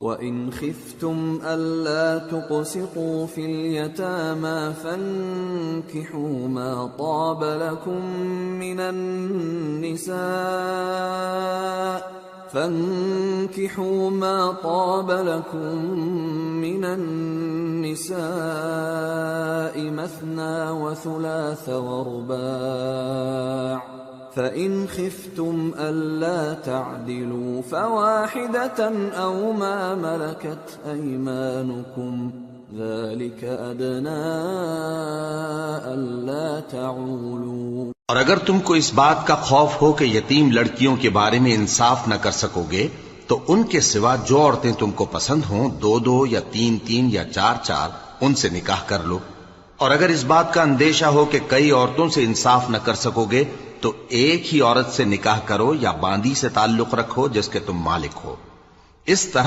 وَإِنْ خِفْتُمْ أَلَّا تُقْسِطُوا فِي الْيَتَامَى فَانكِحُوا مَا طَابَ لَكُم مِّنَ النِّسَاءِ مَثْنَىٰ وَثُلَاثَ وَرُبَاعَ، فَإِنْ خِفْتُمْ أَلَّا تَعْدِلُوا فَوَاحِدَةً أَوْ مَا مَلَكَتْ أَيْمَانُكُمْ ذَلِكَ أَدْنَىٰ أَلَّا تَعُولُوا۔ اور اگر تم کو اس بات کا خوف ہو کہ یتیم لڑکیوں کے بارے میں انصاف نہ کر سکو گے تو ان کے سوا جو عورتیں تم کو پسند ہوں 2-2 یا 3-3 یا 4-4 ان سے نکاح کر لو۔ اور اگر اس بات کا اندیشہ ہو کہ کئی عورتوں سے انصاف نہ کر سکو گے تو ایک ہی عورت سے نکاح کرو یا باندی سے تعلق رکھو جس کے تم مالک ہو۔ اس طرح